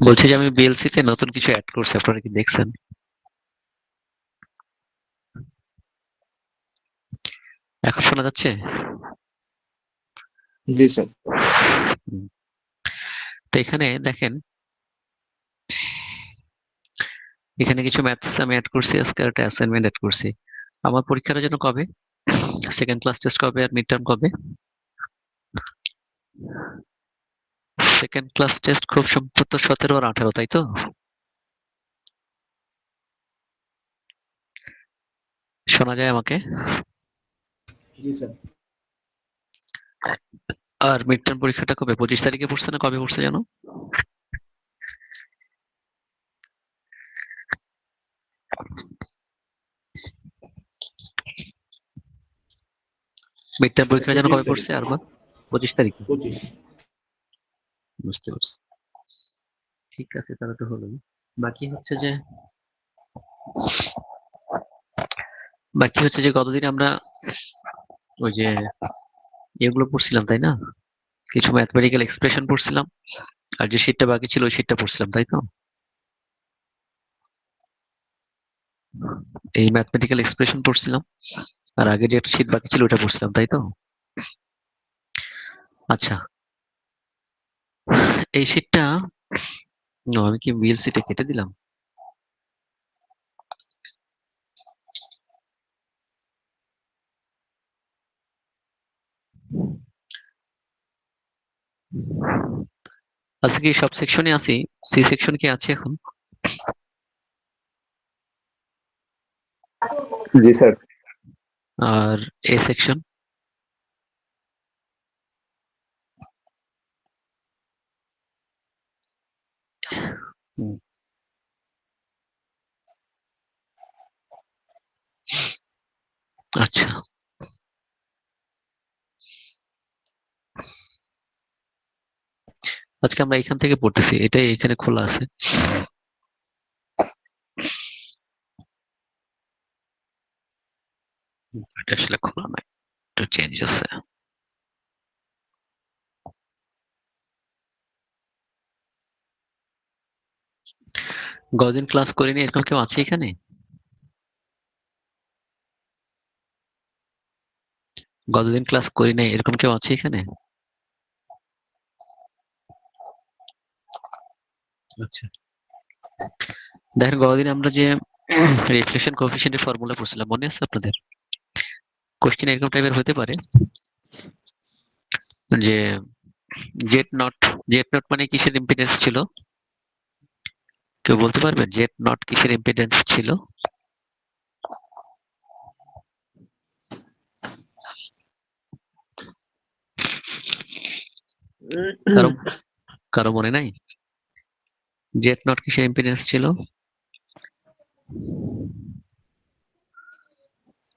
বলছি যে আমি বিএলসি তে নতুন কিছু অ্যাড করছি, আপনারা কি দেখছেন? এখন শোনা যাচ্ছে? জি স্যার। হুম। তো এখানে দেখেন, এখানে কিছু ম্যাথস আমি অ্যাড করছি, আজকে একটা অ্যাসাইনমেন্ট অ্যাড করছি। আমার পরীক্ষাটা যেন কবে? সেকেন্ড ক্লাস টেস্ট কবে আর মিড টার্ম কবে? সেকেন্ড ক্লাস টেস্ট খুব সম্ভবত 17 আর 18, তাই তো? শোনা যায় আমাকে? জি স্যার। আর মিড টার্ম পরীক্ষাটা কবে? 25 তারিখে পড়ছে না কবে পড়ছে জানো? মিড টার্ম স্যার পরীক্ষাটা যেন 25 কবে তারিখ। পড়ছে আরবার? 25 তারিখে। 25। বুঝতে পারছি। ঠিক আছে, তাহলে তো হলোই। বাকি হচ্ছে যে বাকি হচ্ছে যে গতদিন আমরা ওই যে এগুলো পড়ছিলাম, তাই না? কিছু ম্যাথমেটিক্যাল এক্সপ্রেশন পড়ছিলাম, আর যে শীটটা বাকি ছিল ওই শীটটা পড়ছিলাম, তাই তো? এই ম্যাথমেটিক্যাল এক্সপ্রেশন পড়ছিলাম, আর আগে যে একটা শীট বাকি ছিল ওটা পড়ছিলাম, তাই তো? আচ্ছা, এই শীটটা আমি কি বিএলসিটা কেটে দিলাম? আজকে কি সব সেকশনে আছি? সি সেকশন কি আছে এখন? জি স্যার। আর এ সেকশন? আচ্ছা, আজকে আমরা এখান থেকে পড়তেছি, এটাই এখানে খোলা আছে। এটা আসলে খোলা নাই, একটু চেঞ্জ আছে। গতদিন ক্লাস করিনি এরকম কেউ আছে এখানে? গতদিন ক্লাস করি নাই এরকম কেউ আছে এখানে? আচ্ছা, দেখেন গতদিন আমরা যে রিফ্লেকশন কোএফিসিয়েন্টের ফর্মুলা পড়ছিলাম, মনে আছে আপনাদের? কোশ্চেন এরকম টাইপের হতে পারে যে জেড নট মানে কিসের ইম্পিডেন্স ছিল? কেউ বলতে পারবেন জেড নট কিসের ইম্পিডেন্স ছিল? কারো কারো মনে নাই? জেড নট কিসের ইম্পিডেন্স ছিল?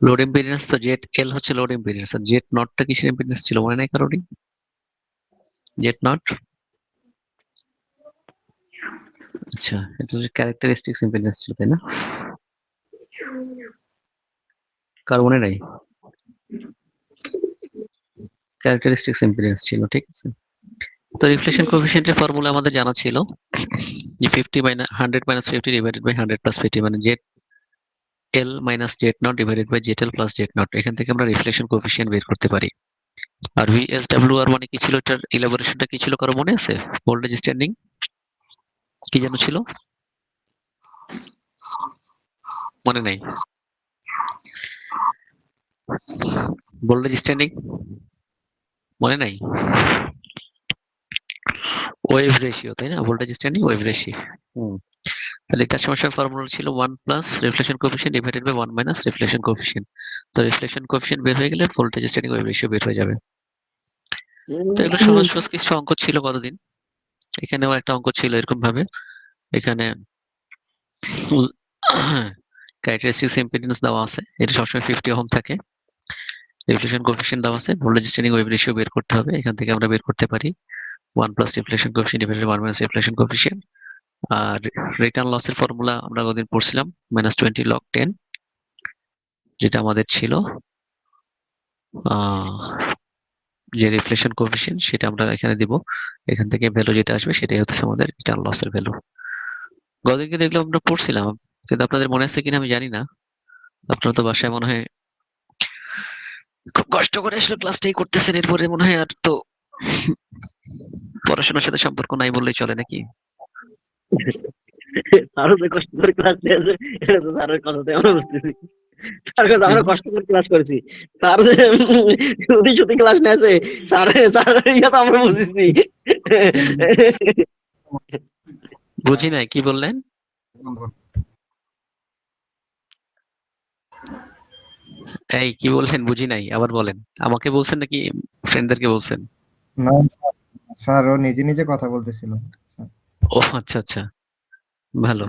লোড ইম্পিডেন্স তো জেড এল হচ্ছে লোড ইম্পিডেন্স, আর জেড নটটা কিসের ইম্পিডেন্স ছিল মনে নাই কারোরই? জেড নট, আচ্ছা, এটা হচ্ছে ক্যারেক্টারিস্টিক্স ইম্পিডেন্স ছিল, তাই না? কারো মনে নাই? ক্যারেক্টারিস্টিক্স ইম্পিডেন্স ছিল, ঠিক আছে। তো রিফ্লেকশন কোএফিসিয়েন্টের ফর্মুলা আমাদের জানা ছিল যে 50 minus 100 minus 50 divided by 100 plus 50, মানে Z L minus Z naught divided by Z L plus Z naught. এখান থেকে আমরা রিফ্লেকশন কোএফিসিয়েন্ট বের করতে পারি। আর ভিএসডব্লিউ আর মানে কি ছিল, এটার ইলাবোরেশনটা কি ছিল কারো মনে আছে? ভোল্টেজ স্ট্যান্ডিং কি যেন ছিল, মনে নাই? ভোল্টেজ স্ট্যান্ডিং মনে নাই? ওয়েভ রেশিও, তাই না? Voltage standing wave ratio. হুম। তাহলে এটার সমস্যার ফর্মুলা ছিল 1 plus reflection coefficient divided by 1 minus reflection coefficient. তো রিফ্লেকশন কোএফিসিয়েন্ট বের হয়ে গেলে ভোল্টেজ স্ট্যান্ডিং ওয়েভ রেশিও বের হয়ে যাবে। তো এগুলো সহজ সহজ কিছু অঙ্ক ছিল কতদিন। এখানেও একটা অঙ্ক ছিল এরকম ভাবে। এখানে ক্যারেক্টারিস্টিক্স ইম্পিডেন্স দেওয়া আছে, এটা সবসময় 50 ওহম থাকে। রিফ্লেকশন কোএফিসিয়েন্ট দেওয়া আছে, ভোল্টেজ স্ট্যান্ডিং ওয়েভ রেশিও বের করতে হবে। এখান থেকে আমরা বের করতে পারি 1 plus reflection coefficient divided by 1 minus reflection coefficient. আর রিটার্ন লসের ফর্মুলা আমরা কতদিন পড়ছিলাম, -20 log 10, যেটা আমাদের ছিল যে রিফ্লেকশন কোএফিসিয়েন্ট সেটা আমরা এখানে দিব। এখান থেকে ভ্যালু যেটা আসবে সেটাই হচ্ছে আমাদের রিটার্ন লসের ভ্যালু। গতদিনকে দেখলাম আমরা পড়ছিলাম, কিন্তু আপনাদের মনে আছে কিনা আমি জানি না। আপনারা তো বাসায় মনে হয় খুব কষ্ট করে আসলে ক্লাসটাই করতেছেন, এরপরে মনে হয় আর তো পড়াশোনার সাথে সম্পর্ক নাই বললেই চলে নাকি? স্যারও যে কষ্ট করে ক্লাস নিয়েছে এটা তো স্যারের কথাতে আমরা বুঝতেছি। স্যার কাছে আমরা কষ্ট করে ক্লাস করেছি, স্যার যে সত্যি সত্যি ক্লাস নিয়েছে, স্যার স্যার ইয়া তো আমরা বুঝেছি। বুঝি নাই, কি বললেন? এই কি বলছেন? বুঝি নাই, আবার বলেন। আমাকে বলছেন নাকি ফ্রেন্ডদেরকে বলছেন? না স্যার, স্যার ও নিজে নিজে কথা বলতেছিল। ও আচ্ছা আচ্ছা, ভালো।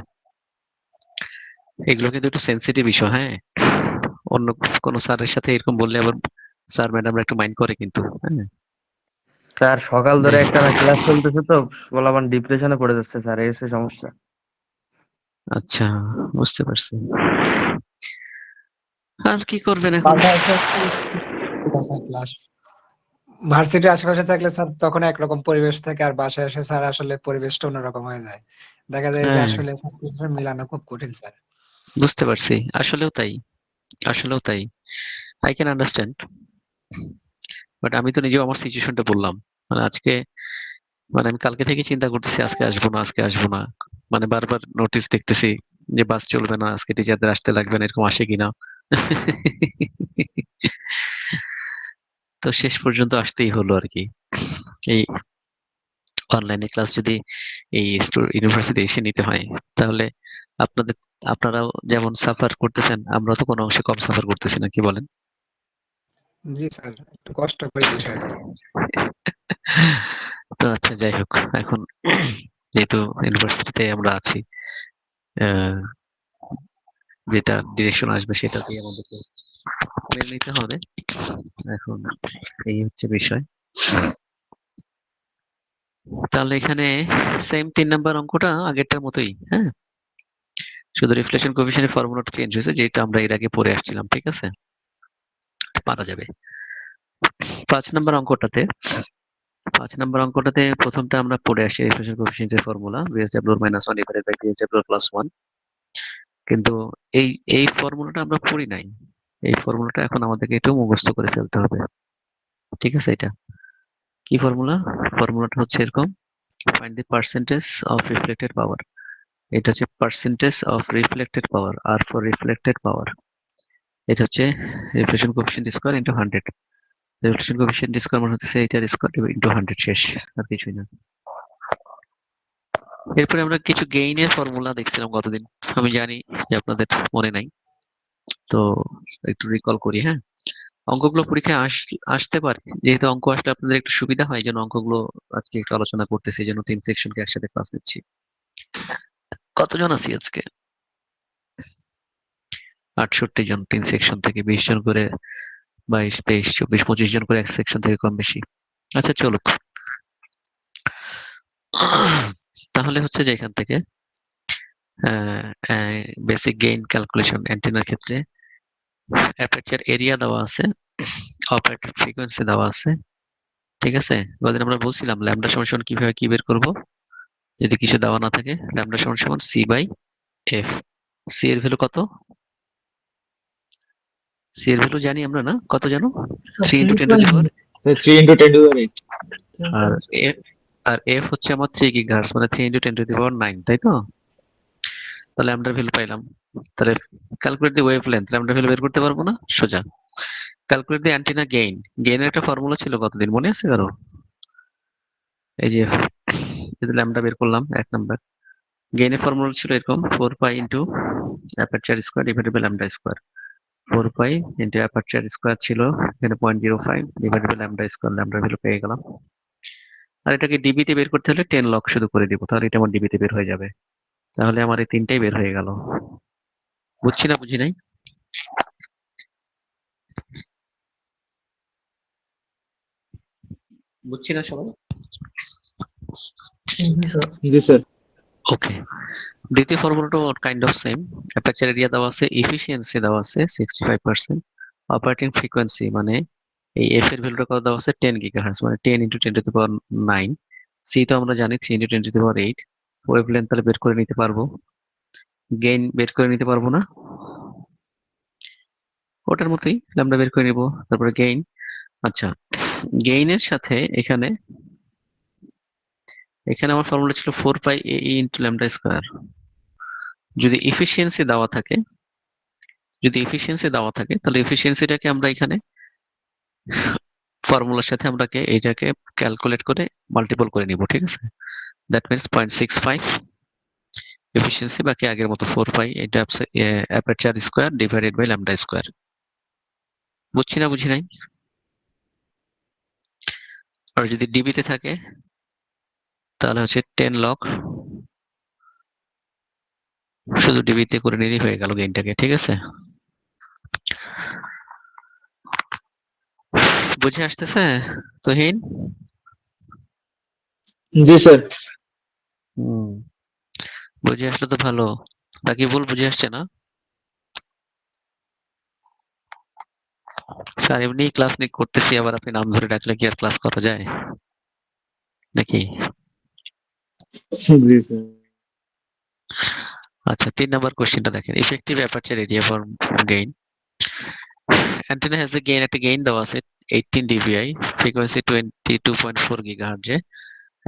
এগুলো কিন্তু একটু সেন্সিটিভ বিষয়, হ্যাঁ। অন্য কোনো স্যারের সাথে এরকম বললে আবার স্যার ম্যাডামরা একটু মাইন্ড করে কিন্তু, হ্যাঁ। স্যার সকাল ধরে যাই হোক। একটা ক্লাস চলতেছে তো পোলাপান ডিপ্রেশনে পড়ে যাচ্ছে স্যার, এই হচ্ছে সমস্যা। আচ্ছা, বুঝতে পারছি। আর কি করবেন এখন? বাসায় এসে ক্লাস ভার্সিটির আশেপাশে থাকলে স্যার তখন একরকম পরিবেশ থাকে, আর বাসায় এসে স্যার আসলে পরিবেশটা অন্যরকম হয়ে যায়। দেখা যায় যে হ্যাঁ, আসলে সবকিছু মিলানো খুব কঠিন স্যার। বুঝতে পারছি। আসলেও তাই, আসলেও তাই। I can understand. বাট আমি তো নিজেও আমার সিচুয়েশনটা বললাম। মানে আজকে, মানে আমি কালকে থেকে চিন্তা করতেছি আজকে আসবো না, আজকে আসবো না। মানে বারবার নোটিশ দেখতেছি যে বাস চলবে না, আজকে টিচারদের আসতে লাগবে না, এরকম আসে কিনা। তো শেষ পর্যন্ত আসতেই হলো আর কি। এই অনলাইনে ক্লাস যদি এই ইউনিভার্সিটি এসে নিতে হয়, তাহলে আপনাদের আপনারাও যেমন সাফার করতেছেন, আমরা তো কোনো অংশে কম সাফার করতেছি না, কি বলেন? জি স্যার, একটু কষ্টকর বিষয়টা। তো আচ্ছা, যাই হোক, এখন যেহেতু ইউনিভার্সিটিতে আমরা আছি, আহ, যেটা ডিরেকশন আসবে সেটাতেই আমাদেরকে মেনে নিতে হবে। এখন এই হচ্ছে বিষয়। তাহলে এখানে সেম 3 নাম্বার অঙ্কটা আগেরটার মতোই, হ্যাঁ। শুধু রিফ্লেকশন কোএফিসিয়েন্টের ফর্মুলাটা চেঞ্জ হয়েছে, যেটা আমরা এর আগে পড়ে আসছিলাম, ঠিক আছে, পারা যাবে। 5 নাম্বার অঙ্কটাতে 5 নাম্বার অঙ্কটাতে প্রথমটা আমরা পড়ে আসছি রিফ্লেকশন কোএফিসিয়েন্টের formula VSW -1 divided by VSW +1। কিন্তু এই এই ফর্মুলাটা আমরা পড়ি নাই। এই ফর্মুলাটা এখন আমাদেরকে একটু মুখস্থ করে ফেলতে হবে, ঠিক আছে? এটা কি ফর্মুলা? ফর্মুলাটা হচ্ছে এরকম: find the percentage of reflected power. এটা হচ্ছে পার্সেন্টেজ অফ রিফ্লেক্টেড পাওয়ার, আর ফর রিফ্লেক্টেড পাওয়ার। এটা হচ্ছে reflection coefficient square into 100। Reflection coefficient square মানে হচ্ছে এটার স্কয়ার ইনটু 100, শেষ, আর কিছুই না। এরপরে আমরা কিছু গেইনের ফর্মুলা দেখছিলাম গতদিন, আমি জানি যে আপনাদের মনে নাই, তো একটু রিকল করি, হ্যাঁ। অঙ্কগুলো পরীক্ষায় আসতে পারে, যেহেতু অঙ্ক আসলে আপনাদের একটু সুবিধা হয়, এই জন্য অঙ্কগুলো আজকে একটু আলোচনা করতেছি, এই জন্য 3 সেকশনকে একসাথে ক্লাস নিচ্ছি। কতজন আছি আজকে? 68 জন, 3 সেকশন থেকে 20 জন করে, 22, 23, 24, 25 জন করে এক সেকশন থেকে, কম বেশি। আচ্ছা চলুক। তাহলে হচ্ছে যে এখান থেকে বেসিক গেইন ক্যালকুলেশন অ্যান্টেনার ক্ষেত্রে অ্যাপারচার এরিয়া দেওয়া আছে, অপারেটর ফ্রিকোয়েন্সি দেওয়া আছে, ঠিক আছে। গতদিন আমরা বলছিলাম ল্যামডা সমান সমান কিভাবে কি বের করব যদি কিছু দেওয়া না থাকে। ল্যামডা সমান সমান C/F। সি এর ভ্যালু কত? সি এর ভ্যালু জানি আমরা, না? কত জানো? 3 × 10⁻⁸। 3 into 10 to the 8. R F, R F হচ্ছে আমার 3 গিগাহার্টজ, মানে 3 × 10⁹, তাই তো? তাহলে ল্যামডার ভ্যালু পাইলাম। তাহলে calculate the wavelength, lambda value বের করতে পারবো না সোজা? ক্যালকুলেট দি অ্যান্টেনা গেইন, গেইনের একটা ফর্মুলা ছিল কতদিন, মনে আছে কারো? এই যে ল্যামডা বের করলাম 1 নাম্বার, গেইনের ফর্মুলা ছিল এরকম: 4 pi into aperture square divided by lambda square. 4 pi into aperture square ছিল এখানে 0.05 ডিভাইডেড বাই ল্যামডা স্কয়ার, ল্যামডার ভ্যালু পেয়ে গেলাম। আর এটাকে ডিবিতে বের করতে হলে 10 লগ শুধু করে দিব, তাহলে এটা আমার ডিবিতে বের হয়ে যাবে। তাহলে আমার এই তিনটাই বের হয়ে গেল। বুঝছি না বুঝি নাই? বুঝছি না সবাই? জি স্যার। ওকে, দ্বিতীয় ফর্মুলাটা kind of same. Aperture area দেওয়া আছে, এফিসিয়েন্সি দেওয়া আছে 65%, অপারেটিং ফ্রিকোয়েন্সি মানে এই এফ এর ভ্যালুটা কত দেওয়া আছে 10 গিগাহার্টজ, মানে 10 into 10 to the power 9। C তো আমরা জানি 3 into 10 to the power 8। Wavelength তাহলে বের করে নিতে পারবো, গেইন বের করে নিতে পারবো না, ওটার মতোই ল্যামডা বের করে নিব। তারপরে গেইন, আচ্ছা গেইনের সাথে এখানে আমার ফর্মুলা ছিল 4 পাই এ ইন্টু ল্যামডা স্কয়ার। যদি এফিসিয়েন্সি দেওয়া থাকে, তাহলে এফিসিয়েন্সিটাকে আমরা এখানে ফর্মুলার সাথে এটাকে ক্যালকুলেট করে মাল্টিপল করে নিব, ঠিক আছে। দ্যাট মিন্স 0.65 এফিসিয়েন্সি, বাকি আগের মতো 4 পাই এটা aperture square divided by lambda square. বুঝছি না বুঝি নাই? আর যদি ডিবিতে থাকে তাহলে হচ্ছে 10 লগ, শুধু ডিবিতে করে নিলেই হয়ে গেল গেইনটাকে, ঠিক আছে। বুঝে আসতেছে তুহিন? জি স্যার। বুঝে আসলে তো ভালো, বাকি ভুল বুঝে আসছে না? স্যার এমনি ক্লাস নিয়ে করতেছি, আবার আপনি নাম ধরে ডাকলে কি আর ক্লাস করা যায় নাকি? জি স্যার। আচ্ছা 3 নাম্বার কোশ্চেনটা দেখেন, effective aperture area for gain. Antenna has a gain, একটা গেইন দেওয়া আছে 18 ডিবিআই, ফ্রিকোয়েন্সি 22.4 গিগাহার্টজে।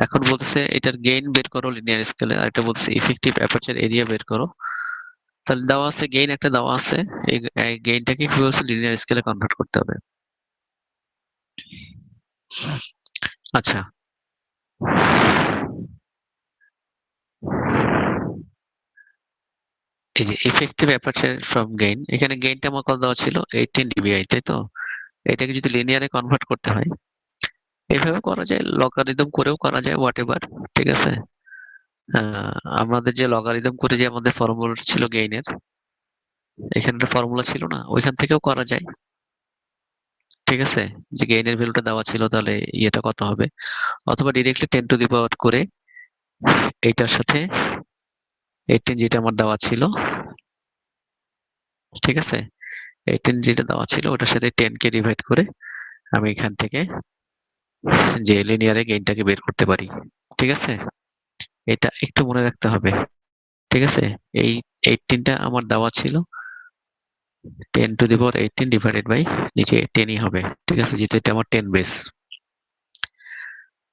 এখন বলতেছে এটার গেইন বের করো লিনিয়ার স্কেলে, আর এটা বলতেছে ইফেক্টিভ অ্যাপারচার এরিয়া বের করো। তাহলে দেওয়া আছে গেইন একটা দেওয়া আছে, এই গেইনটাকে কি বলছে লিনিয়ার স্কেলে কনভার্ট করতে হবে। আচ্ছা এই যে ইফেক্টিভ অ্যাপারচার ফ্রম গেইন, এখানে গেইনটা আমার কত দেওয়া ছিল 18 ডিবিআই, তাই তো। এটাকে যদি লিনিয়ারে কনভার্ট করতে হয় এইভাবে করা যায়, লগারিদম করেও করা যায়, হোয়াট এভার, ঠিক আছে। আমাদের যে লগারিদম করে যে আমাদের ফর্মুলা ছিল গেইনের, এখানে একটা ফর্মুলা ছিল না, ওইখান থেকেও করা যায়, ঠিক আছে। যে গেইনের ভ্যালুটা দেওয়া ছিল তাহলে ইয়েটা কত হবে, অথবা ডিরেক্টলি 10 টু দি পাওয়ার করে এইটার সাথে 18 যেটা আমার দেওয়া ছিল, ঠিক আছে, 18 যেটা দেওয়া ছিল ওটার সাথে 10 কে ডিভাইড করে আমি এখান থেকে যে লিনিয়ারে গেইনটাকে বের করতে পারি, ঠিক আছে। এটা একটু মনে রাখতে হবে, ঠিক আছে। এই 18টা আমার দেওয়া ছিল 10 to the power 18 divided by নিচে 10ই হবে, ঠিক আছে, যেহেতু এটা আমার 10 বেস।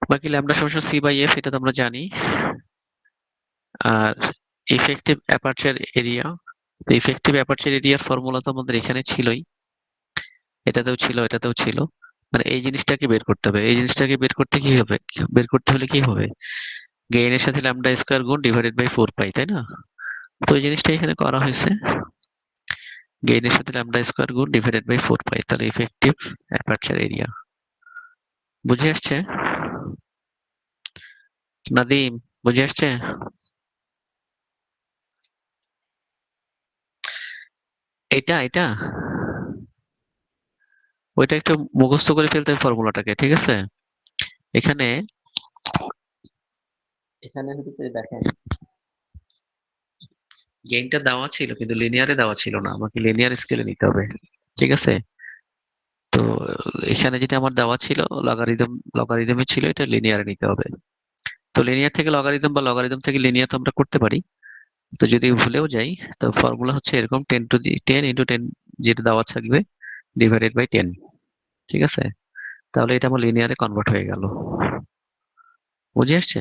বাকি ল্যামডা সমান সি বাই এফ, এটা তো আমরা জানি। আর ইফেক্টিভ অ্যাপারচার এরিয়া, তো ইফেক্টিভ অ্যাপারচার এরিয়ার ফর্মুলা তো আমাদের এখানে ছিলই, এটাতেও ছিল, এটাতেও ছিল। মানে এই জিনিসটাকে বের করতে হবে, এই জিনিসটাকে বের করতে কি হবে, বের করতে হলে কি হবে, গেইনের সাথে ল্যামডা স্কয়ার গুণ ডিভাইডেড বাই 4 পাই, তাই না। তো এই জিনিসটা এখানে করা হয়েছে, গেইনের সাথে ল্যামডা স্কয়ার গুণ ডিভাইডেড বাই 4 পাই, তাহলে ইফেক্টিভ অ্যাপারচার এরিয়া। বুঝে আসছে নাদিম? বুঝে আসছে? এটা এটা ওইটা একটু মুখস্থ করে ফেলতে হবে ফর্মুলাটাকে, ঠিক আছে। এখানে হচ্ছে দেখেন গেইনটা দেওয়া ছিল কিন্তু লিনিয়ারে দেওয়া ছিল না, আমাকে লিনিয়ার স্কেলে নিতে হবে, ঠিক আছে। তো এখানে যেটা আমার দেওয়া ছিল লগারিদমে ছিল, এটা লিনিয়ারে নিতে হবে। তো লিনিয়ার থেকে লগারিদম বা লগারিদম থেকে লিনিয়ার তো আমরা করতে পারি। তো যদি ভুলেও যাই তো ফর্মুলা হচ্ছে এরকম 10 টু দি 10 ইন্টু 10 যেটা দেওয়া থাকবে ডিভাইডেড বাই 10, ঠিক আছে। তাহলে এটা আমার লিনিয়ারে কনভার্ট হয়ে গেল। বুঝে আসছে?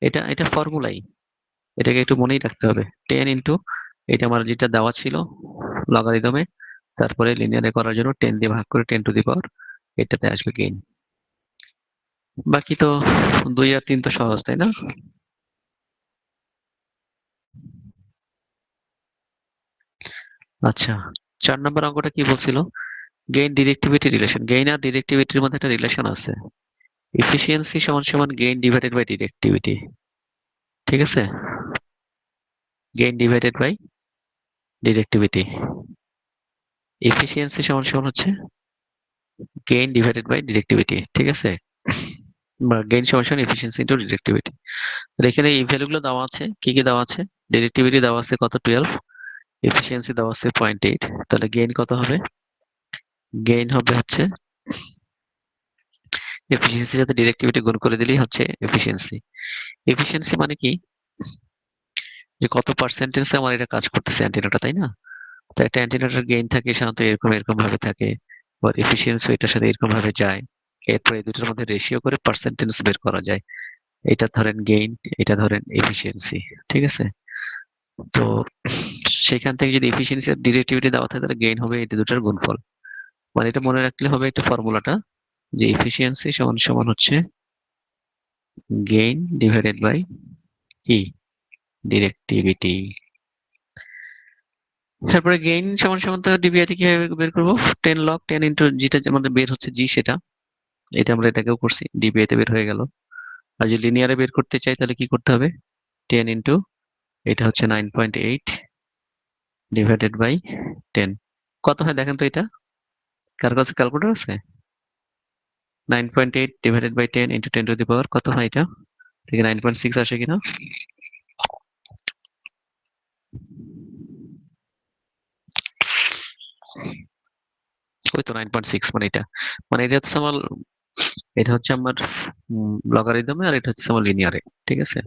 এটা ফর্মুলাই, এটাকে একটু মনেই রাখতে হবে। 10 ইন্টু এটা আমার যেটা দেওয়া ছিল লগারিদমে, তারপরে লিনিয়ারে করার জন্য 10 দিয়ে ভাগ করে 10 টু দি পাওয়ার, এটাতে আসবে গেইন। বাকি তো 2 আর 3 তো সহজ, তাই না? আচ্ছা 4 নম্বর অঙ্কটা কি বলছিল, গেইন ডিরেক্টিভিটি রিলেশন। গেইন আর ডিরেক্টিভিটির মধ্যে একটা রিলেশন আছে, এফিসিয়েন্সি সমান সমান গেইন ডিভাইডেড বাই ডিরেক্টিভিটি, ঠিক আছে। গেইন ডিভাইডেড বাই ডিরেক্টিভিটি, এফিসিয়েন্সি সমান সমান হচ্ছে গেইন ডিভাইডেড বাই ডিরেক্টিভিটি, ঠিক আছে। বা গেইন সমান সমান এফিসিয়েন্সি ইনটু ডিরেক্টিভিটি। এখানে এই ভ্যালুগুলো দেওয়া আছে, কি কি দেওয়া আছে, ডিরেক্টিভিটি দেওয়া আছে কত 12, এফিসিয়েন্সি দেওয়া আছে 0.8, তাহলে গেইন কত হবে গেইন হবে হচ্ছে এফিসিয়েন্সি সাথে ডিরেক্টিভিটি গুণ করে দিলেই হচ্ছে এফিসিয়েন্সি। এফিসিয়েন্সি মানে কি, যে কত পার্সেন্টেজে আমার এটা কাজ করতেছে অ্যান্টেনাটা, তাই না? তো একটা অ্যান্টেনাটার গেইন থাকে সাধারণত এরকম এরকম ভাবে থাকে, বা এফিসিয়েন্সি এটার সাথে এরকম ভাবে যায়। এরপর এই দুটোর মধ্যে রেশিও করে পার্সেন্টেজ বের করা যায়। এটা ধরেন গেইন, এটা ধরেন এফিসিয়েন্সি, ঠিক আছে? তো সেখান থেকে যদি এফিসিয়েন্সি আর ডিরেক্টিভিটি দেওয়া থাকে তাহলে গেইন হবে এটা দুটার গুণফল। মানে এটা মনে রাখলে হবে একটা ফর্মুলাটা, যে এফিসিয়েন্সি সমান সমান হচ্ছে গেইন ডিভাইডেড বাই কি, ডিরেক্টিভিটি। তারপরে গেইন সমান সমান তো ডিভিআইটি কিভাবে বের করবো, 10 লগ 10 ইন্টু যেটা আমাদের বের হচ্ছে জি, সেটা এটা আমরা এটাকেও করছি, ডিভিআই তে বের হয়ে গেল। আর যদি লিনিয়ারে বের করতে চাই তাহলে কি করতে হবে, 10 ইন্টু এটা হচ্ছে 9.8 ডিভাইডেড বাই 10। কত হয় দেখেন তো, এটা কার কাছে ক্যালকুলেটর আছে? 9.8 divided by 10 into 10 to the power কত হয়, এটা থেকে 9.6 আসে কিনা? ওই তো 9.6, মানে এটা হচ্ছে আমার, এটা হচ্ছে আমার লগারিদমে, আর এটা হচ্ছে আমার লিনিয়ারে, ঠিক আছে?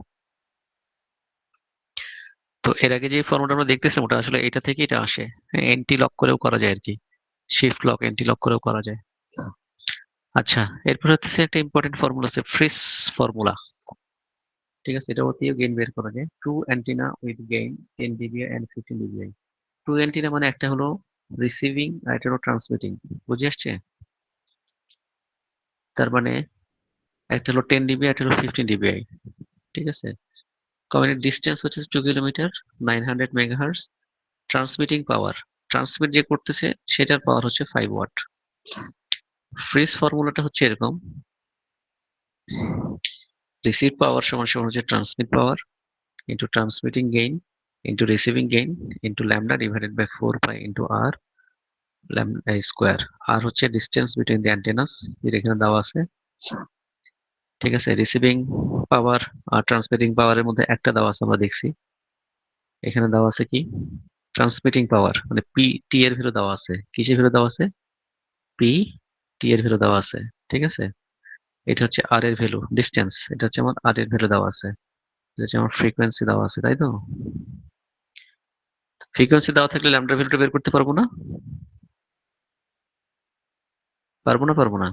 তো এর আগে যে ফর্মুলাটা আমরা দেখতেছিলাম ওটা আসলে এটা থেকে এটা আসে, এন্টি লক করেও করা যায় আর কি, শিফট লক এন্টি লক করেও করা যায়। আচ্ছা, এরপর হচ্ছে একটা ইম্পর্টেন্ট ফর্মুলা আছে, ফ্রিস ফর্মুলা, ঠিক আছে? এটা অতিও গেইন বের করা যায়। Two antenna with gain 10 dBi and 15 dBi. Two antenna মানে একটা হলো রিসিভিং আর একটা হলো ট্রান্সমিটিং, বুঝে আসছে? তার মানে একটা হলো 10 ডিবিআই, একটা হলো 15 ডিবিআই, ঠিক আছে? কমিউনিট ডিস্টেন্স হচ্ছে 2 কিলোমিটার, 900 মেগাহার্টজ। ট্রান্সমিটিং পাওয়ার, ট্রান্সমিট যে করতেছে সেটার পাওয়ার হচ্ছে 5 ওয়াট। ফ্রিজ ফর্মুলাটা হচ্ছে এরকম, রিসিভ পাওয়ার সমান সমান হচ্ছে transmit power into transmitting gain into receiving gain into lambda divided by 4 pi into R lambda square. R হচ্ছে ডিস্টেন্স বিটুইন দি অ্যান্টেনাস, যেটা এখানে দেওয়া আছে, ঠিক আছে? রিসিভিং পাওয়ার আর ট্রান্সমিটিং পাওয়ারের মধ্যে একটা দেওয়া আছে আমরা দেখছি, এখানে দেওয়া আছে কি, ট্রান্সমিটিং পাওয়ার মানে পি টি এর ভ্যালু দেওয়া আছে, কিসের ভ্যালু দেওয়া আছে, পি টি এর ভ্যালু দেওয়া আছে, ঠিক আছে? এটা হচ্ছে আর এর ভ্যালু, ডিস্টেন্স, এটা হচ্ছে আমার আর এর ভ্যালু দেওয়া আছে, এটা হচ্ছে আমার ফ্রিকোয়েন্সি দেওয়া আছে, তাই তো? ফ্রিকোয়েন্সি দেওয়া থাকলে ল্যামডা ভ্যালুটা বের করতে পারবো না? পারবো না?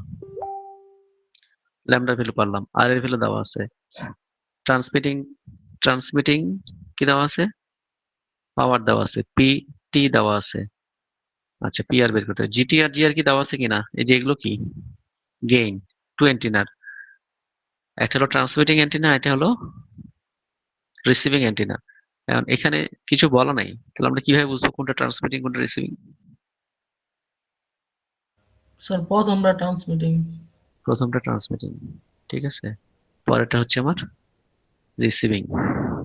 ল্যামডা ভ্যালু পারলাম, আর এর ভ্যালু দেওয়া আছে, ট্রান্সমিটিং ট্রান্সমিটিং কি দেওয়া আছে, পাওয়ার দেওয়া আছে, পি টি দেওয়া আছে। আচ্ছা, পি আর বের করতে হবে, জিটি আর জি আর কি দেওয়া আছে কিনা, এই যে এগুলো কি, গেইন টু অ্যান্টিনার, একটা হলো ট্রান্সমিটিং অ্যান্টিনা, এটা হলো রিসিভিং অ্যান্টিনা। এখন এখানে কিছু বলা নাই, তাহলে আমরা কিভাবে বুঝবো কোনটা ট্রান্সমিটিং কোনটা রিসিভিং? স্যার প্রথমটা ট্রান্সমিটিং। প্রথমটা ট্রান্সমিটিং, ঠিক আছে? পরেরটা হচ্ছে আমার রিসিভিং,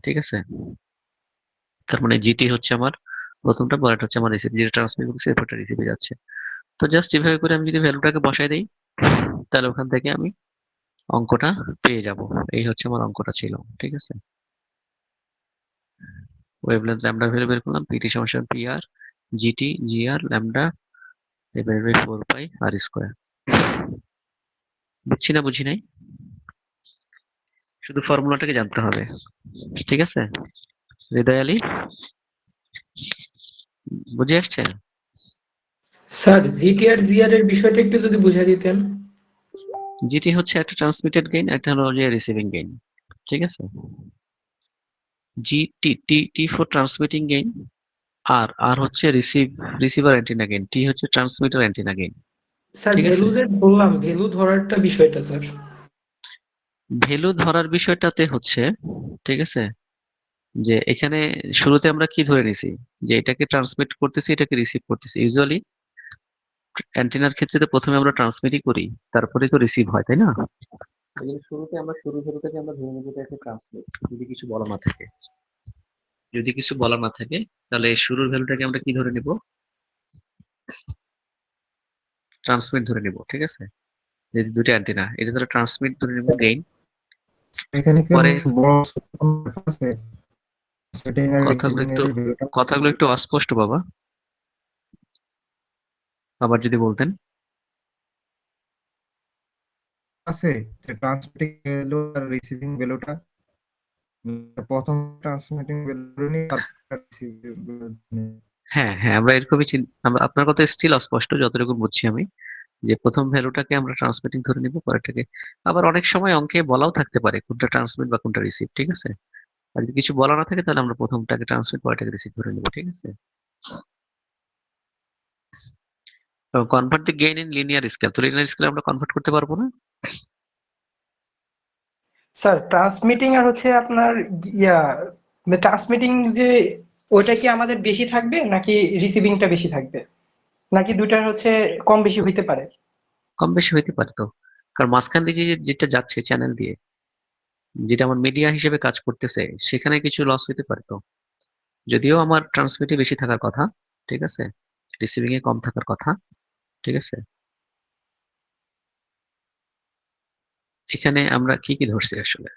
ঠিক আছে? তার মানে জিটি হচ্ছে আমার প্রথমটা, পরেরটা হচ্ছে আমার রিসিভ, যেটা ট্রান্সমিট করছে এরপরটা রিসিভে যাচ্ছে। তো জাস্ট এভাবে করে আমি যদি ভ্যালুটাকে বসাই দিই তাহলে ওখান থেকে আমি অঙ্কটা পেয়ে যাব। এই হচ্ছে আমার অঙ্কটা ছিল, ঠিক আছে? ওয়েভলেন্থ ল্যামডা ভ্যালু বের করলাম, পিটি সমান সমান P R GT G R lambda divided by 4 pi R square. বুঝি নাই, শুধু ফর্মুলাটাকে জানতে হবে, ঠিক আছে? হৃদয় আলী, বুঝে আসছে? স্যার জিটি আর জিআর এর বিষয়টা একটু যদি বুঝিয়ে দিতেন। জিটি হচ্ছে একটা ট্রান্সমিটেড গেইন, একটা হলো যে রিসিভিং গেইন, ঠিক আছে? GT T T for transmitting gain, আর হচ্ছে রিসিভার অ্যান্টিনা গেইন, টি হচ্ছে ট্রান্সমিটার অ্যান্টিনা গেইন, স্যার ঠিক আছে? ভ্যালু যে বললাম, ভ্যালু ধরারটা বিষয়টা স্যার। ভ্যালু ধরার বিষয়টাতে হচ্ছে, ঠিক আছে, যে এখানে শুরুতে আমরা কি ধরে নিছি, যে এটাকে ট্রান্সমিট করতেছি এটাকে রিসিভ করতেছি। ইউজুয়ালি অ্যান্টেনার ক্ষেত্রে তো প্রথমে আমরা ট্রান্সমিটই করি, তারপরে তো রিসিভ হয়, তাই না? শুরুতে আমরা শুরু ভ্যালুটাকে আমরা ধরে নেব এটা ট্রান্সমিট, যদি কিছু বলা না থাকে, তাহলে এই শুরুর ভ্যালুটাকে আমরা কি ধরে নিব, ট্রান্সমিট ধরে নিব, ঠিক আছে? যে দুটো অ্যান্টেনা, এটা ধরে ট্রান্সমিট ধরে নিব গেইন। এখানে কি পরে বড় আছে সেটিং আর কথাগুলো রিসিভিং একটু এর ভিডিওটা কথাগুলো একটু অস্পষ্ট বাবা। আবার যদি বলতেন। আছে যে ট্রান্সমিটিং ভ্যালু আর রিসিভিং ভ্যালুটা প্রথম ট্রান্সমিটিং ভ্যালু নিয়ে তারপর রিসিভিং ভ্যালু নিয়ে। হ্যাঁ হ্যাঁ, আমরা এরকমই আমরা আপনার কথা স্টিল অস্পষ্ট যতটুকু বুঝছি আমি, যে প্রথম ভ্যালুটাকে আমরা ট্রান্সমিটিং ধরে নিব, পরেরটাকে আবার অনেক সময় অঙ্কে বলাও থাকতে পারে কোনটা ট্রান্সমিট বা কোনটা রিসিভ, ঠিক আছে? আর যদি কিছু বলা না থাকে তাহলে আমরা প্রথমটাকে ট্রান্সমিট পরেরটাকে রিসিভ ধরে নিব, ঠিক আছে? Convert the gain in linear scale, তো লিনিয়ার স্কেলে আমরা কনভার্ট করতে পারবো না? স্যার ট্রান্সমিটিং আর হচ্ছে আপনার ইয়া ট্রান্সমিটিং যে ওইটা কি আমাদের বেশি থাকবে নাকি রিসিভিংটা বেশি থাকবে, নাকি দুটার হচ্ছে কম বেশি হইতে পারে? কম বেশি হইতে পারে তো, কারণ মাঝখান দিয়ে যেটা যাচ্ছে চ্যানেল দিয়ে, যেটা আমার মিডিয়া হিসেবে কাজ করতেছে, সেখানে কিছু লস হইতে পারে তো। যদিও আমার ট্রান্সমিটে বেশি থাকার কথা, ঠিক আছে, রিসিভিং এ কম থাকার কথা, ঠিক আছে। এখানে আমরা কি কি ধরছি আসলে?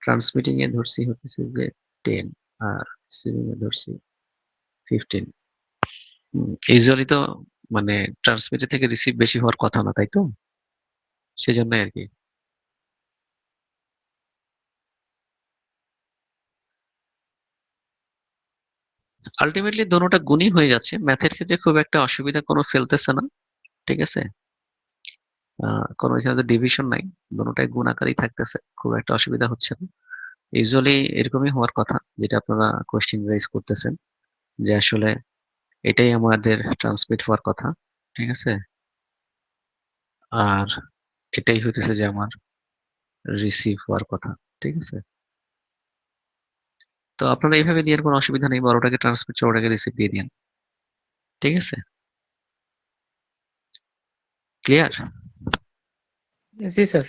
ট্রান্সমিটিং এ ধরছি হচ্ছে যে 10, আর রিসিভিং এ ধরছি 15। ইউজুয়ালি তো মানে ট্রান্সমিটার থেকে রিসিভ বেশি হওয়ার কথা না, তাই তো? সেজন্য আর কি। আলটিমেটলি দোনোটা গুণই হয়ে যাচ্ছে, ম্যাথের ক্ষেত্রে খুব একটা অসুবিধা কোনো ফেলতেছে না, ঠিক আছে। কোনো এখানে ডিভিশন নাই, দোনোটাই গুণ আকারেই থাকতেছে, খুব একটা অসুবিধা হচ্ছে না। ইউজুয়ালি এরকমই হওয়ার কথা, যেটা আপনারা কোয়েশ্চেন রাইজ করতেছেন, যে আসলে এটাই আমাদের ট্রান্সমিট হওয়ার কথা, ঠিক আছে, আর এটাই হইতেছে যে আমার রিসিভ হওয়ার কথা, ঠিক আছে। তো আপনারা এইভাবে দিয়ে কোনো অসুবিধা নেই, বড়টাকে ট্রান্সমিট ছোটটাকে রিসিভ দিয়ে দিন, ঠিক আছে। ক্লিয়ার? জি স্যার।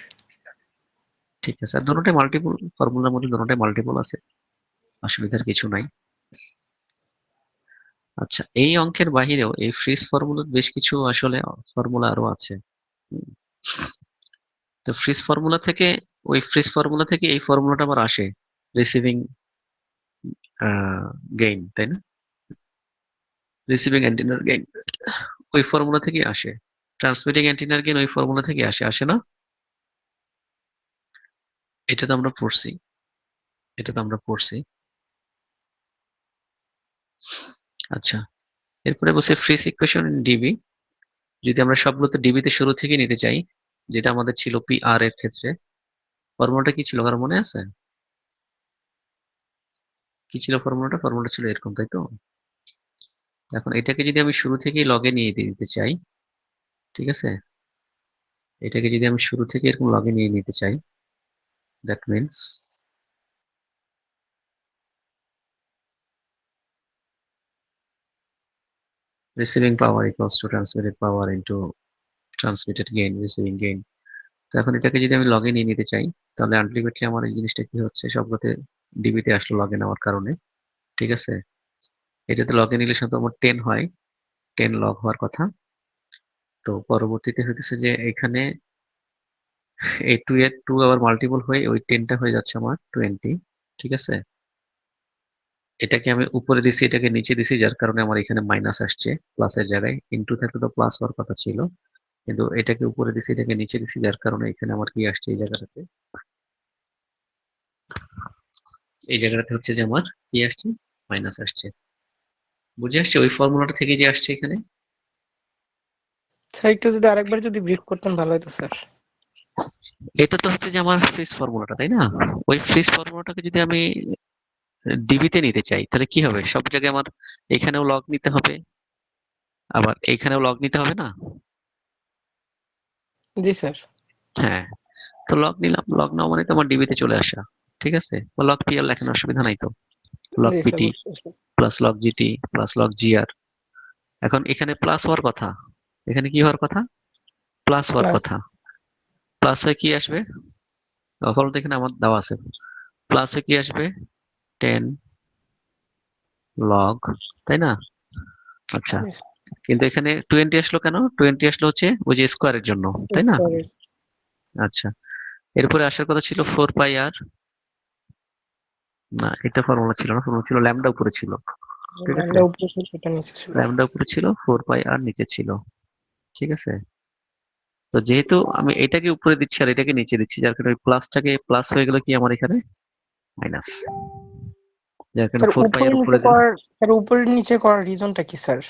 ঠিক আছে, আর দুটোটাই মাল্টিপল, ফর্মুলার মধ্যে দুটোটাই মাল্টিপল আছে, অসুবিধার কিছু নাই। আচ্ছা, এই অঙ্কের বাহিরেও এই ফ্রিজ ফর্মুলার বেশ কিছু আসলে ফর্মুলা আরো আছে। হুম, তো ফ্রিজ ফর্মুলা থেকে এই ফর্মুলাটা আবার আসে, রিসিভিং গেইন, তাই না? রিসিভিং অ্যান্টিনার গেইন ওই ফর্মুলা থেকে আসে, ট্রান্সমিটিং অ্যান্টিনার গেইন ওই ফর্মুলা থেকে আসে না? এটা তো আমরা পড়ছি, এটা তো আমরা পড়ছি। আচ্ছা, এরপরে বলছে ফ্রিজ ইকুয়েশন ইন ডিবি, যদি আমরা সবগুলোতে ডিবিতে শুরু থেকে নিতে চাই, যেটা আমাদের ছিল পি আর এর ক্ষেত্রে, ফর্মুলাটা কি ছিল কারো মনে আছে? কি ছিল ফর্মুলাটা? ফর্মুলাটা ছিল এরকম, তাই তো? এখন এটাকে যদি আমি শুরু থেকেই লগে নিয়ে দিতে চাই, ঠিক আছে, এটাকে যদি আমি শুরু থেকে এরকম লগে নিয়ে নিতে চাই, that means receiving power equals to transmitted power into transmitted gain, receiving gain. তো এখন এটাকে যদি আমি লগে নিয়ে নিতে চাই, তাহলে আলটিমেটলি আমার এই জিনিসটা কি হচ্ছে, সবগুলোতে ডিবিতে আসলো লগে নেওয়ার কারণে, ঠিক আছে। এটাতে লগে নিলে সাধারণত আমার 10 হয়, 10 লগ হওয়ার কথা। তো পরবর্তীতে হইতেছে যে এখানে এই 2 এর 2 আবার মাল্টিপল হয়ে ওই 10টা হয়ে যাচ্ছে আমার 20, ঠিক আছে। এটাকে আমি উপরে দিছি, এটাকে নিচে দিছি, যার কারণে আমার এখানে মাইনাস আসছে, প্লাসের জায়গায় ইনটু থাকলে তো প্লাস হওয়ার কথা ছিল, কিন্তু এটাকে উপরে দিছি, এটাকে নিচে দিছি, যার কারণে এখানে আমার কি আসছে, এই জায়গাটাতে হচ্ছে যে আমার কি আসছে, মাইনাস আসছে। বুঝে আসছে ওই ফর্মুলাটা থেকে যে আসছে এখানে? স্যার একটু যদি আরেকবার যদি ব্রিফ করতেন ভালো হতো স্যার। এটা তো হচ্ছে যে আমার ফ্রিজ ফর্মুলাটা, তাই না? ওই ফ্রিজ ফর্মুলাটাকে যদি আমি ডিবিতে নিতে চাই, তাহলে কি হবে? সব জায়গায় আমার এখানেও লগ নিতে হবে, আবার এইখানেও লগ নিতে হবে না? জি স্যার। হ্যাঁ, তো লগ নিলাম, লগ নেওয়া মানে তো আমার ডিবিতে চলে আসা, ঠিক আছে। বা লগ পি আর লেখানোর অসুবিধা নাই তো, লগ জি স্যার পিটি বুঝতে পারছি। Plus log GT plus log GR. এখন এখানে প্লাস হওয়ার কথা, এখানে কি হওয়ার কথা? প্লাস হওয়ার প্লাস। কথা। প্লাস হয়ে কি আসবে? ফলটা এখানে আমার দেওয়া আছে, প্লাস হয়ে কি আসবে? 10 লগ, তাই না? আচ্ছা, কিন্তু এখানে 20 আসলো কেন? 20 আসলো হচ্ছে ওই যে স্কোয়ারের জন্য, তাই না? আচ্ছা, এরপরে আসার কথা ছিল 4 পাই আর, না এটা ফর্মুলা ছিল না, ফর্মুলা ছিল ল্যামডা উপরে ছিল, ঠিক আছে, ল্যামডা উপরে ছিল, সেটা নিচে ছিল। ল্যামডা উপরে ছিল, 4 পাই আর নিচে ছিল। ঠিক আছে, তো যেহেতু আমি এটাকে উপরে দিচ্ছি আর এটাকে নিচে দিচ্ছি, যার কারণে ওই প্লাসটাকে প্লাস হয়ে গেল কি আমার এখানে মাইনাস, যার কারণে স্যার 4 পাই উপরে এর নিচে উপরে দিলাম। করার, স্যার উপরে নিচে করার রিজনটা কি স্যার?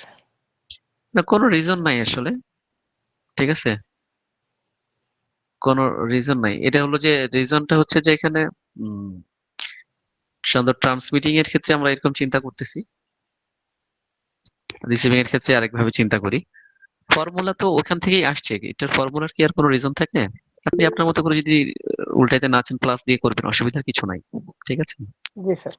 না, কোনো রিজন নাই আসলে। ঠিক আছে, কোনো রিজন নাই। এটা হলো যে রিজনটা হচ্ছে যে এখানে সাধারণত ট্রান্সমিটিং এর ক্ষেত্রে আমরা এরকম চিন্তা করতেছি, রিসিভিং এর ক্ষেত্রে আরেকভাবে চিন্তা করি। ফর্মুলা তো ওখান থেকেই আসছে, এটার ফর্মুলার কি আর কোনো রিজন থাকে? আপনি আপনার মতো করে যদি উল্টাইতে না চান প্লাস দিয়ে করবেন, অসুবিধার কিছু নাই। ঠিক আছে, জি স্যার।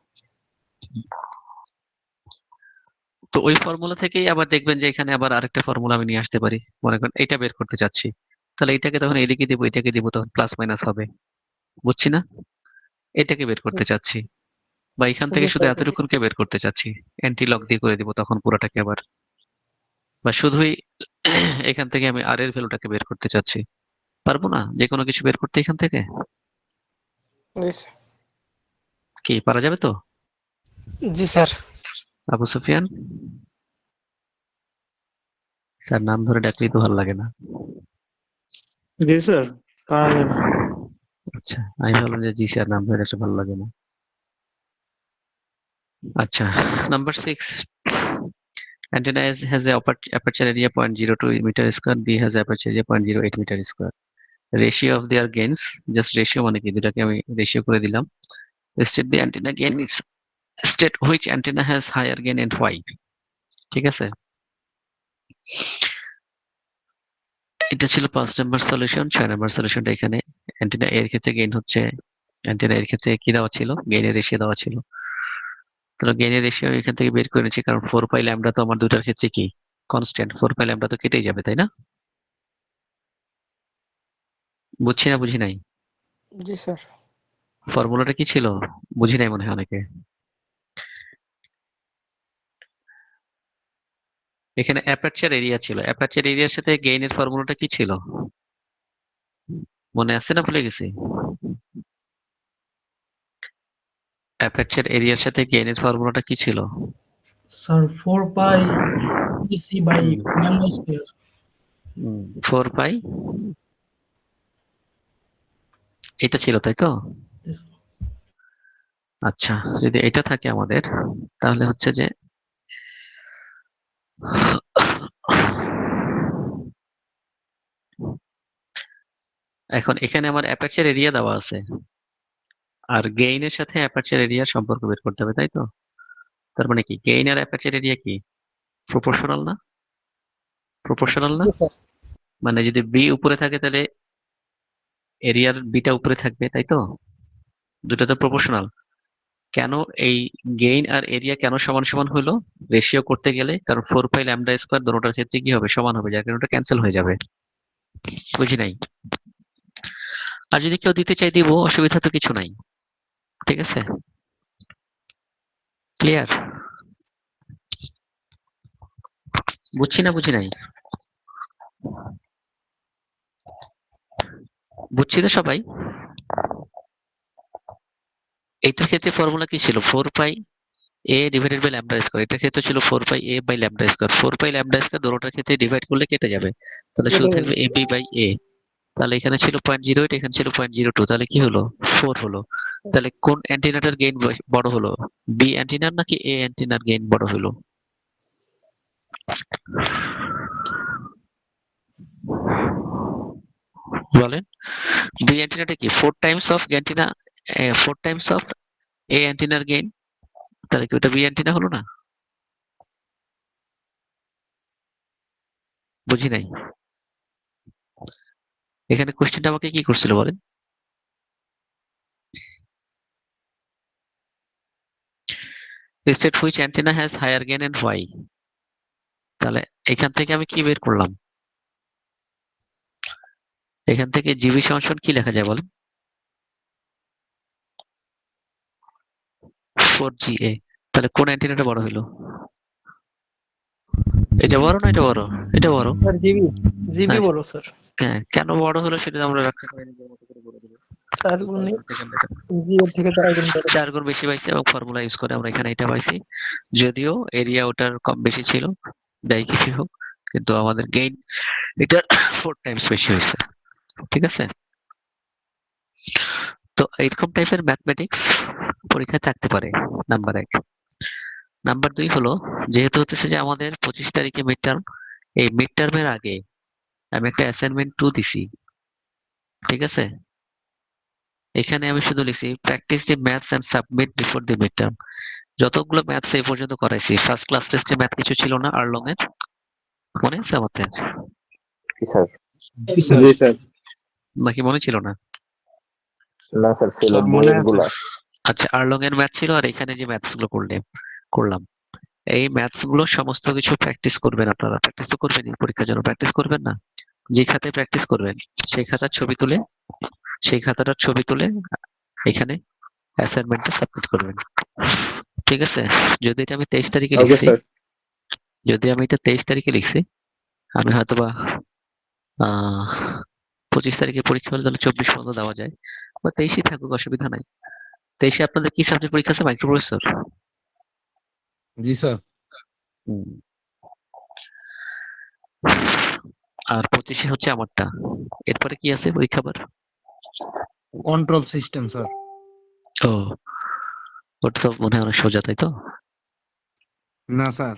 তো ওই ফর্মুলা থেকেই আবার দেখবেন যে এখানে আবার আরেকটা ফর্মুলা আমি নিয়ে আসতে পারি। মনে করেন এটা বের করতে চাচ্ছি, তাহলে এটাকে তখন এদিকে দিব, এটাকে দিব, তখন প্লাস মাইনাস হবে। বুঝছি না? এটাকে বের করতে চাচ্ছি, বা এখান থেকে জি শুধু স্যার। এতটুকুনকে বের করতে চাচ্ছি, অ্যান্টি লক দিয়ে করে দিব তখন পুরোটাকে আবার, বা শুধুই এখান থেকে আমি আর এর ভ্যালুটাকে বের করতে চাচ্ছি। পারবো না যে কোনো কিছু বের করতে এখান থেকে? জি স্যার। কি পারা যাবে তো? জি স্যার। আবু সুফিয়ান স্যার নাম ধরে ডাকলেই তো ভালো লাগে না। জি স্যার, পারা যাবে। আচ্ছা, আমি ভাবলাম যে জি স্যার নাম ধরে ডাকলে ভালো লাগে না। আচ্ছা, number 6, antenna has a aperture area 0.02 meter square, B has aperture area 0.08 meter square. Ratio of their gains, just ratio মানে কি, দুটাকে আমি রেশিও করে দিলাম। State the antenna gain is, state which antenna has higher gain and why. ঠিক আছে, এটা ছিল 5 নাম্বার সলিউশন। 6 নাম্বার সলিউশনটা এখানে অ্যান্টেনা এর ক্ষেত্রে গেইন হচ্ছে, অ্যান্টেনা এর ক্ষেত্রে কি দেওয়া ছিল, গেইনের রেশিও দেওয়া ছিল। তাহলে গেইনের রেশিও এখান থেকে বের করে নিচ্ছি, কারণ 4 পাই ল্যামডা তো আমার দুটার ক্ষেত্রে কি কনস্ট্যান্ট, 4 পাই ল্যামডা তো কেটেই যাবে, তাই না? বুঝছি না বুঝি নাই? জি স্যার। ফর্মুলাটা কি ছিল বুঝি নাই মনে হয় অনেকে। এখানে অ্যাপারচার এরিয়া ছিল, অ্যাপারচার এরিয়ার সাথে গেইনের ফর্মুলাটা কি ছিল মনে আছে না ভুলে গেছি? অ্যাপারচার এরিয়ার সাথে গেইনের ফর্মুলাটা কি ছিল? স্যার 4 পাই ইসি বাই ল্যামডা স্কয়ার। 4 পাই এটা ছিল, তাই তো? আচ্ছা, যদি এটা থাকে আমাদের, তাহলে হচ্ছে যে এখন এখানে আমার অ্যাপারচার এরিয়া দেওয়া আছে, আর গেইনের সাথে অ্যাপারচার এরিয়ার সম্পর্ক বের করতে হবে, তাই তো? তার মানে কি গেইন আর অ্যাপারচার এরিয়া কি প্রপোর্শনাল না? প্রপোর্শনাল না? জি স্যার। মানে যদি বি উপরে থাকে তাহলে এরিয়ার বিটা উপরে থাকবে, তাই তো? দুটো তো প্রপোর্শনাল। কেন এই গেইন আর এরিয়া কেন সমান সমান হলো রেশিও করতে গেলে? কারণ 4 পাই ল্যামডা স্কয়ার দুটোটার ক্ষেত্রে কি হবে, সমান হবে, যার কারণে ওটা ক্যান্সেল হয়ে যাবে। বুঝি নাই? আর যদি কেউ দিতে চাই দিব, অসুবিধা তো কিছু নাই। ঠিক আছে, ক্লিয়ার? বুঝছি না বুঝি নাই? বুঝছি তো সবাই? এইটার ক্ষেত্রে ফর্মুলা কি ছিল, 4 pi A divided by lambda square. এটার ক্ষেত্রে ছিল 4 pi A by lambda square. 4 pi lambda square দুটোটার ক্ষেত্রে ডিভাইড করলে কেটে যাবে, তাহলে শুধু থাকবে এ বি বাই এ। তাহলে এখানে ছিল 0.08, এখানে ছিল 0.02, তাহলে কি হলো 4 হলো। তাহলে কোন অ্যান্টেনাটার গেইন বড় হলো, বি অ্যান্টেনার নাকি এ অ্যান্টেনার গেইন বড় হলো? বলেন, বি অ্যান্টেনাটা কি 4 times of antenna, 4 times of A অ্যান্টেনার গেইন, তাহলে কি ওটা বি অ্যান্টেনা হলো না? বুঝি নাই? এখানে কোশ্চেনটা আমাকে কি করছিল বলেন? State which antenna has higher gain and why. তাহলে এখান থেকে আমি কি বের করলাম? এখান থেকে জিবি সমান কি লেখা যায় বলেন? 4GA। তাহলে কোন অ্যান্টেনাটা বড় হলো? এটা বড় না এটা বড়? এটা বড়। স্যার জিবি, জিবি হ্যাঁ। বলো স্যার। হ্যাঁ, কেন বড় হলো সেটা আমরা ব্যাখ্যা করে নিজের মতো করে বলে দেবো। স্যার উনি জিরো থেকে 4 গুণ বড়। 4 গুণ বেশি পাইছি এবং ফর্মুলা ইউজ করে আমরা এখানে এটা পাইছি। যদিও এরিয়া ওটার কম বেশি ছিল, যাই কিছু হোক, কিন্তু আমাদের গেইন এটা 4 টাইমস বেশি হয়েছে। ঠিক আছে? তো এরকম টাইপের ম্যাথমেটিক্স পরীক্ষায় থাকতে পারে, নাম্বার 1। নাম্বার 2 হলো, যেহেতু হতেছে যে আমাদের 25 তারিখে মিড টার্ম, এই মিড টার্মের আগে আমি একটা অ্যাসাইনমেন্ট 2 দিছি। ঠিক আছে? এখানে আমি শুধু লিখছি practice the maths and submit before the mid term. যতগুলো ম্যাথস এই পর্যন্ত করাইছি, ফার্স্ট ক্লাস টেস্টে ম্যাথ কিছু ছিল না আর্লং এর, মনে আছে আমাদের? স্যার জি স্যার। নাকি মনে ছিল না? না স্যার ছিল স্যার মনে বইয়ের আছে। গুলা। আচ্ছা, আর্লং এর ম্যাথ ছিল, আর এখানে যে ম্যাথস গুলো করলাম, এই ম্যাথস গুলো সমস্ত কিছু প্র্যাকটিস করবেন আপনারা। প্র্যাকটিস তো করবেনই, পরীক্ষার জন্য প্র্যাকটিস করবেন না? যে খাতায় প্র্যাকটিস করবেন সেই খাতার ছবি তুলে, সেই খাতাটার ছবি তুলে এখানে অ্যাসাইনমেন্টটা সাবমিট করবেন। ঠিক আছে? যদি এটা আমি 23 তারিখে ওকে লিখছি, স্যার। যদি আমি এটা 23 তারিখে লিখছি, আমি হয়তোবা 25 তারিখে পরীক্ষা হলে তাহলে 24 পর্যন্ত দেওয়া যায়, বা 23ই থাকুক, অসুবিধা নাই। 23-এ আপনাদের কি সাবজেক্ট পরীক্ষা আছে? Microprocessor. জি স্যার। আর 25-এ হচ্ছে আমারটা। এরপরে কি আছে পরীক্ষা আবার? Control system sir. ও, ওটা তো মনে হয় অনেক সোজা, তাই তো? না স্যার,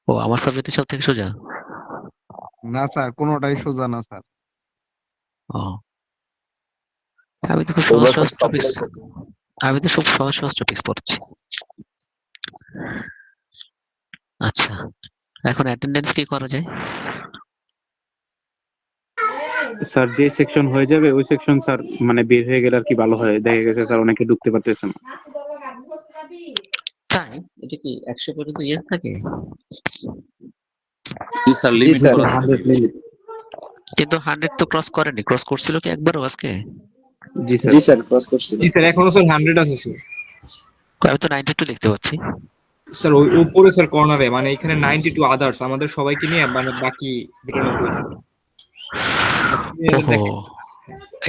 ও, আমার সাবজেক্টে সব থেকে সোজা। না স্যার, কোনোটাই সোজা না স্যার। ও, আমি তো খুব এই সহজ বছর সহজ টপিক, সবগুলো আমি তো খুব সহজ সহজ টপিক পড়ছি। আচ্ছা, এখন অ্যাটেন্ডেন্স কি করা যায়? স্যার যে সেকশন হয়ে যাবে ওই সেকশন স্যার মানে বের হয়ে গেলে আর কি ভালো হয়, দেখা গেছে স্যার অনেকে ঢুকতে পারতেছে না। তাই? এটা কি 100 পর্যন্ত ইয়ে থাকে? জি স্যার, জি লিমিট স্যার করা 100 মিনিট। কিন্তু 100 তো ক্রস করেনি, ক্রস করছিল কি একবারও আজকে? জি স্যার। জি স্যার ক্রস করছি। জি স্যার, এখনো স্যার 100 আছে স্যার। আমি তো 92 লিখতে পাচ্ছি। স্যার ওই উপরে স্যার কর্নারে, মানে এখানে 92 আদার্স, আমাদের সবাইকে নিয়ে মানে বাকি 92 স্যার। ওহো,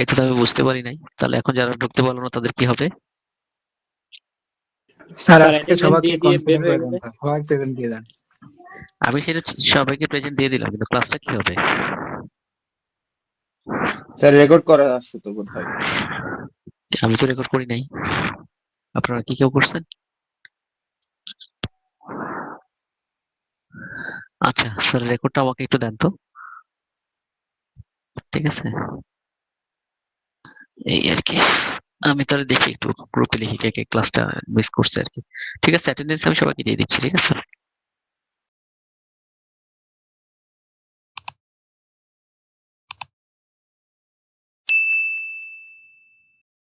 এটা তো আমি বুঝতে পারি নাই। তাহলে এখন যারা ঢুকতে পারলো না তাদের কি হবে? স্যার স্যার আজকে অ্যাটেন্ডেন্স সবাইকে দিয়ে দিয়ে বের কনফার্ম হয়ে করে দেন গেলে স্যার, সবাই প্রেজেন্ট দিয়ে দেন। আমি সেটা সবাইকে প্রেজেন্ট দিয়ে দিলাম, কিন্তু ক্লাসটা কি হবে? স্যার রেকর্ড করা আছে তো বোধহয়। আমি তো রেকর্ড করি নাই। আপনারা কি কেউ করছেন? আচ্ছা স্যার, রেকর্ডটা আমাকে একটু দেন তো। ঠিক আছে, এই আর কি। আমি তাহলে দেখি একটু গ্রুপে লিখি কে কে ক্লাসটা মিস করছে আর কি। ঠিক আছে, অ্যাটেন্ডেন্স আমি সবাইকে দিয়ে দিচ্ছি। ঠিক আছে।